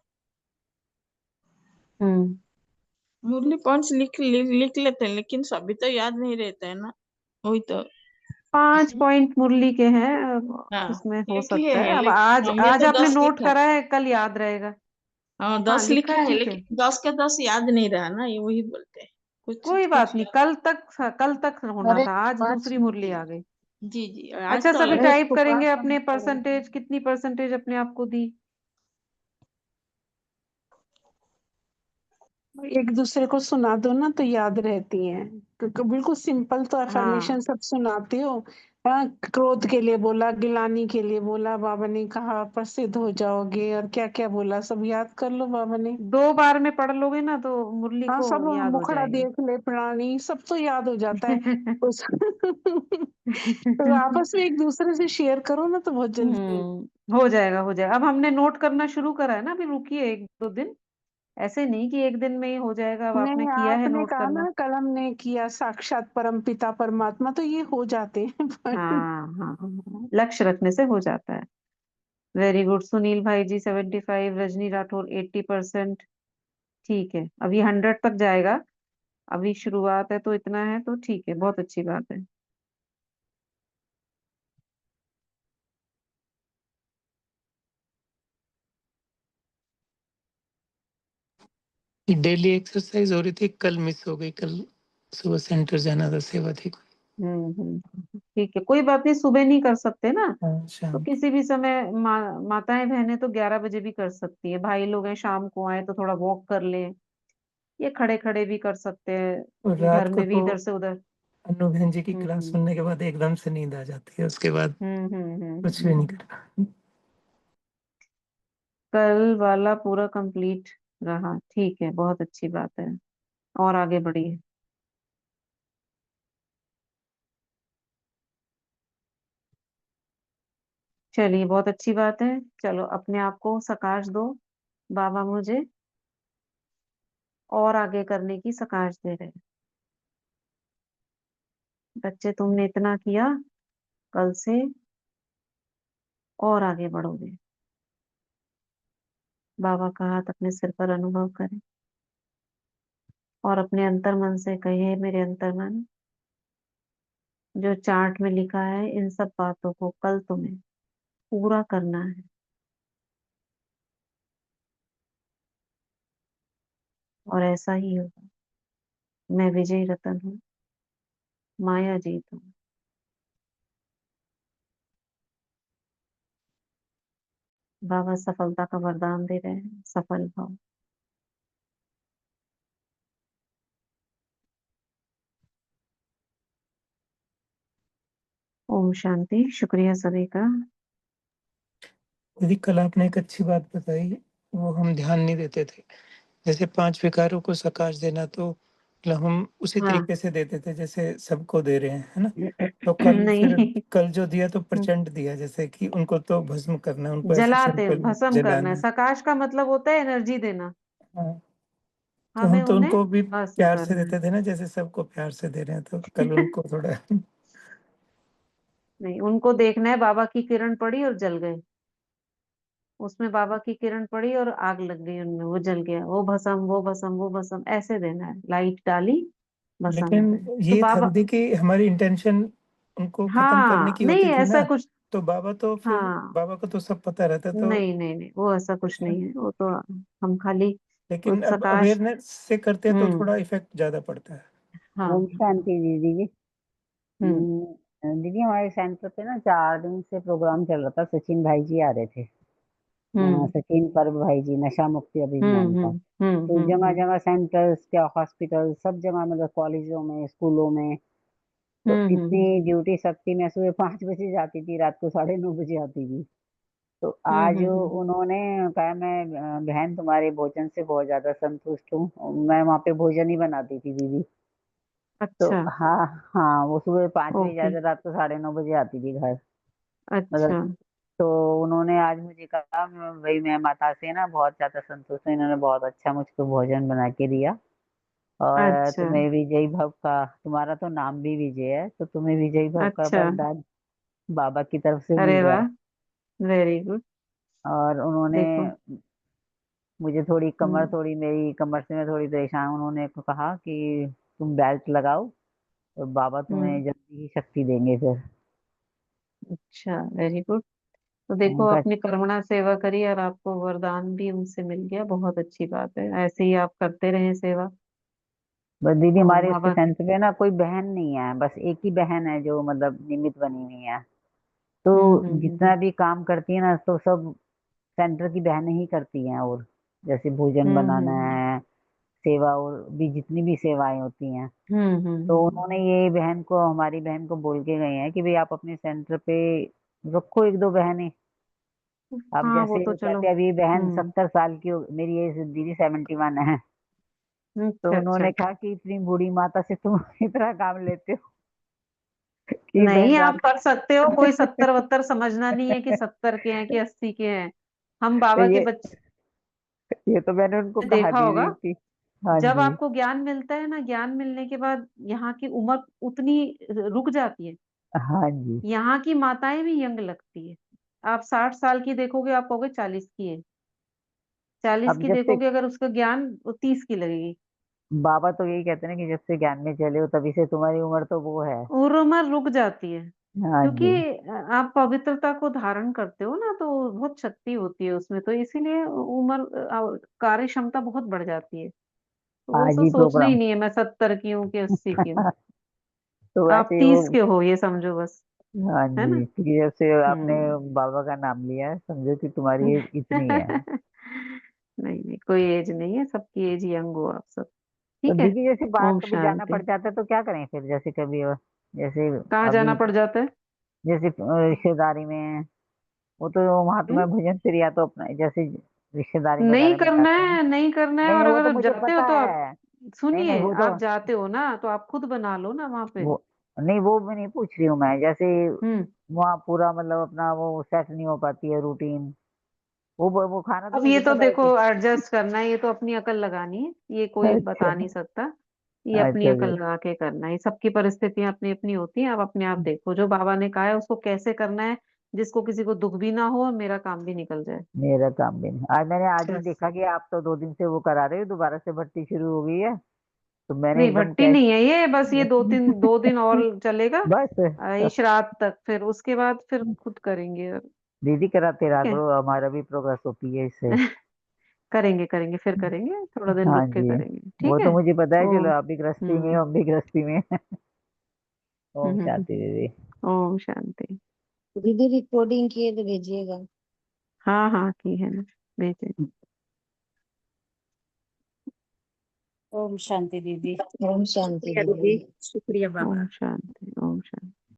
हम्म मुरली पॉइंट्स लिख लेते हैं, लेकिन सभी तो याद नहीं रहता है ना, वही तो। 5 पॉइंट मुरली के हैं, हाँ उसमें हो लिख लिए सकता है। हैं, अब लेकिन आज हमने आज तो आपने 10 नोट लिखा। करा है, कल याद रहेगा। हाँ हाँ, 10 लिखा लिखा है, है, ठीक है। लेकिन 10 के 10 याद नहीं रहा ना, ये वही बोलते हैं। कुछ कोई बात कुछ नहीं, याद। कल तक होना अरे था, आज बात दूसरी मुरली सुनिए। आ गई। जी जी, आज अच्छा, तो सभी अलग अरे है। टाइप इसको पास करेंगे करना अपने पड़ेगा। परसेंटेज, कितनी परसेंटेज अपने आप को दी। एक दूसरे को सुना दो ना तो याद रहती हैं, क्योंकि बिल्कुल सिंपल तो अफर्मेशन हाँ, सब सुनाते हो। हाँ, क्रोध के लिए बोला, गिलानी के लिए बोला, बाबा ने कहा प्रसिद्ध हो जाओगे, और क्या क्या बोला सब याद कर लो बाबा ने। 2 बार में पढ़ लोगे ना तो मुरली हाँ को सब, याद हो मुखड़ा जाएगा। देख ले प्राणी, सब तो याद हो जाता है उस तो आपस में एक दूसरे से शेयर करो ना तो बहुत जल्दी। हो जाएगा, हो जाएगा। अब हमने नोट करना शुरू करा है ना, अभी रुकिए 1-2 दिन, ऐसे नहीं कि एक दिन में ही हो जाएगा। अब आपने नहीं, किया है आपने नोट कहा करना। ना कल हमने किया साक्षात परम पिता परमात्मा, तो ये हो जाते हैं हाँ हाँ हाँ, लक्ष्य रखने से हो जाता है। वेरी गुड सुनील भाई जी 75, रजनी राठौर 80%। ठीक है, अभी 100 तक जाएगा। अभी शुरुआत है तो इतना है तो ठीक है, बहुत अच्छी बात है। डेली एक्सरसाइज हो रही थी, कल मिस हो गई। कल सुबह सेंटर जाना था, सेवा थी कोई। ठीक है, कोई बात नहीं, सुबह नहीं कर सकते ना हाँ, तो शाम को। किसी भी समय माताएं बहनें तो 11 बजे भी कर सकती है। भाई लोग हैं शाम को आए तो थोड़ा वॉक कर लें, ये खड़े खड़े भी कर सकते और हैं, रात घर को में भी तो इधर से उधर। अनु बहन जी की क्लास हम्म सुनने के बाद एकदम से नींद आ जाती है, उसके बाद हम्म हम्म हम्म कुछ भी नहीं हम्म। करना। कल वाला पूरा कंप्लीट रहा, ठीक है, बहुत अच्छी बात है। और आगे बढ़िए। चलिए, बहुत अच्छी बात है। चलो अपने आप को सकाश दो। बाबा मुझे और आगे करने की सकाश दे रहे हैं। बच्चे तुमने इतना किया, कल से और आगे बढ़ोगे। बाबा का हाथ अपने सिर पर अनुभव करें और अपने अंतर मन से कहिए, मेरे अंतर मन, जो चार्ट में लिखा है इन सब बातों को कल तुम्हें पूरा करना है। और ऐसा ही होगा। मैं विजयी रतन हूँ, माया जीत हूँ। बाबा सफलता का वरदान दे रहे हैं, सफल भाव। ओम शांति। शुक्रिया सभी का। दीदी, कल आपने एक अच्छी बात बताई, वो हम ध्यान नहीं देते थे। जैसे 5 विकारों को सकाश देना, तो मतलब हम उसी हाँ। तरीके से देते थे जैसे सबको दे रहे हैं, है ना। तो कल फिर नहीं, कल जो दिया तो प्रचंड दिया, जैसे कि उनको तो भस्म करना है, उनको ऐसे जलाते, सिंपल भस्म करना है। जलाना है। सकाश का मतलब होता है एनर्जी देना, हाँ, तो हमें हम तो उन्हें उनको भी भस्म प्यार से करना देते थे ना, जैसे सबको प्यार से दे रहे हैं, तो कल है। उनको थोड़ा नहीं, उनको देखना है बाबा की किरण पड़ी और जल गए। उसमें बाबा की किरण पड़ी और आग लग गई उनमें, वो जल गया। वो भस्म, वो भस्म, वो भस्म, ऐसे देना है। लाइट डाली, भस्म हो लेकिन गए तो ये था बाबा। दीदी कि हमारी इंटेंशन उनको खत्म करने हाँ, की नहीं होती थी ऐसा ना। कुछ। तो बाबा तो फिर हाँ, बाबा को तो सब पता रहता, तो नहीं नहीं नहीं, वो ऐसा कुछ उसमें। नहीं है, वो तो हम खाली लेकिन अब प्रकाश। अवेयरनेस से करते हैं तो हम्म। थोड़ा इफेक्ट ज्यादा पड़ता है। हाँ। ओम शांति दीदी जी। हम्म दीदी हमारे सेंटर पे ना 4 दिन से प्रोग्राम चल रहा था, सचिन भाई जी आ रहे थे। हम्म सचिन पर्व भाई जी, नशा मुक्ति अभियान का। तो जगह हम्म जगह सेंटर्स क्या, हॉस्पिटल, सब जगह, मतलब कॉलेजों में, स्कूलों में। तो हम्म इतनी ड्यूटी सख्ती, मैं सुबह 5 बजे जाती थी, रात को 9:30 बजे आती थी। तो आज हम्म। उन्होंने कहा, मैं बहन तुम्हारे भोजन से बहुत ज्यादा संतुष्ट हूँ। मैं वहाँ पे भोजन ही बनाती थी दीदी। तो अच्छा। हाँ, हाँ, वो सुबह 5 बजे ओके। जाते, रात को 9:30 बजे आती थी घर। मतलब, अच्छा। तो उन्होंने आज मुझे कहा, भाई मैं माता से ना बहुत ज्यादा संतुष्ट हूँ, इन्होंने बहुत अच्छा मुझको भोजन बना के दिया। और अच्छा। तुम्हें विजयी भव का, तुम्हारा तो नाम भी विजय है, तो तुम्हें विजयी भव का अच्छा। वरदान बाबा की तरफ से मिल अरे रहा वाह, है। Very good. और उन्होंने देखो। मुझे थोड़ी कमर, हम्म थोड़ी मेरी कमर से मैं थोड़ी परेशान, उन्होंने कहा कि तुम बेल्ट लगाओ और बाबा तुम्हें हम्म। जल्दी ही शक्ति देंगे फिर। अच्छा, वेरी गुड। तो देखो, उनका, अपनी कर्मणा सेवा करी और आपको वरदान भी उनसे मिल गया, बहुत अच्छी बात है। ऐसे ही आप करते रहें सेवा। बस दीदी और हमारे इसके बाबा। सेंटर पे ना कोई बहन नहीं है, बस एक ही बहन है जो मतलब निमित्त बनी हुई है। तो जितना भी काम करती है ना, तो सब सेंटर की बहनें ही करती हैं। और जैसे भोजन बनाना हम्म है, सेवा, और भी जितनी भी सेवाएं होती हैं। तो हम्म। उन्होंने ये बहन को, हमारी बहन को बोल के गए हैं कि भाई आप अपने सेंटर पे रखो 1-2 बहनें। अब हाँ, वो जैसे तो वो चलो। कहते हैं, अभी बहन हम्म। 70 साल की हो, मेरी एज दीदी 71 है। तो अच्छा अच्छा। उन्होंने कहा कि इतनी बूढ़ी माता से तुम इतना काम लेते हो कि नहीं, बहन आप आप कर सकते हो, कोई 70 वत्तर समझना नहीं है कि 70 के हैं कि 80 के हैं। हम तो बाबा के ये बच्चे। ये तो मैंने उनको कहा देखा होगा, दीदी की। हाँ जब जी। आपको ज्ञान मिलता है ना, ज्ञान मिलने के बाद यहाँ की उम्र उतनी रुक जाती है। हाँ जी। यहाँ की माताएं भी यंग लगती है। आप 60 साल की देखोगे, आप कहोगे 40 की है। 40 अब की जब से देखोगे अगर, उसका ज्ञान, वो 30 की लगेगी। बाबा तो यही कहते हैं ना कि जब से ज्ञान में चले हो तभी से तुम्हारी उम्र तो वो है। और उम्र रुक जाती है, हाँ क्योंकि जी। आप पवित्रता को धारण करते हो ना, तो बहुत शक्ति होती है उसमें, तो इसीलिए उम्र, कार्य क्षमता बहुत बढ़ जाती है। तो वो आज सब ही सोचना ही प्रोग्राम। नहीं है मैं 70 की हूँ कि 80 की हूँ। तो आप वैसे वो। 30 के हो, ये समझो बस। हाँ है ना। जी, क्योंकि जब से आपने हम्म। बाबा का नाम लिया है समझो कि तुम्हारी एज इतनी है। नहीं नहीं, कोई एज नहीं है, सबकी एज यंग हो आप सब। तो ठीक है। दीदी जैसे बाहर ओम कभी जाना शांति। पड़ जाता है तो क्या करें फिर, जैसे कभी जैसे कहाँ जाना अभी पड़ जाता है? जैसे रिश्तेदारी में, वो तो वहां तो हम्म? मैं भजन फिर या तो अपना जैसे रिश्तेदारी नहीं वगैरह में करना जाते हैं। है, नहीं करना है, नहीं और नहीं, वो तो अगर मुझे जाते हो पता तो आप, है। नहीं नहीं, सुनिए, वो तो आप जाते हो ना तो आप खुद बना लो ना वहां पे। वो नहीं, वो मैं नहीं पूछ रही हूँ मैं, जैसे हम्म। वहाँ पूरा मतलब अपना वो सेट नहीं हो पाती है रूटीन। वो खाना तो अब ये मुझे तो पता है देखो कि। एडजस्ट करना है, ये तो अपनी अकल लगानी है, ये कोई अच्छा। बता नहीं सकता। ये अपनी अच्छा अकल जी। लगा के करना है, सबकी परिस्थितियां अपनी अपनी होती हैं। आप अपने आप देखो, जो बाबा ने कहा है उसको कैसे करना है, जिसको किसी को दुख भी ना हो और मेरा काम भी निकल जाए। मेरा काम भी नहीं, आज ही बस। देखा कि आप तो 2 दिन से वो करा रहे हो, दोबारा से भर्ती शुरू हो गई है। तो मैंने नहीं, एकदम भट्टी कैश। नहीं है ये, बस ये 2 दिन और चलेगा। बस। इस रात तक, फिर उसके बाद फिर खुद करेंगे। दीदी कराते रहा ठीक है। करो, हमारा भी प्रोग्रेस होती है इससे। करेंगे करेंगे, फिर करेंगे, थोड़ा दिन हाँ रुक के जी। करेंगे, वो ठीक तो है। मुझे पता है, ओ। चलो आप भी गृहस्थी में हो, हम भी गृहस्थी में हैं। ओम हम्म। शांति दीदी। ओम शांति। दीदी रिकॉर्डिंग किए तो भेजिएगा। हाँ हाँ, की है ना, भेजे। ओम शांति दीदी। ओम शांति शुक्रिया दीदी। दीदी, शुक्रिया बाबा। ओम शांति, ओम शांति।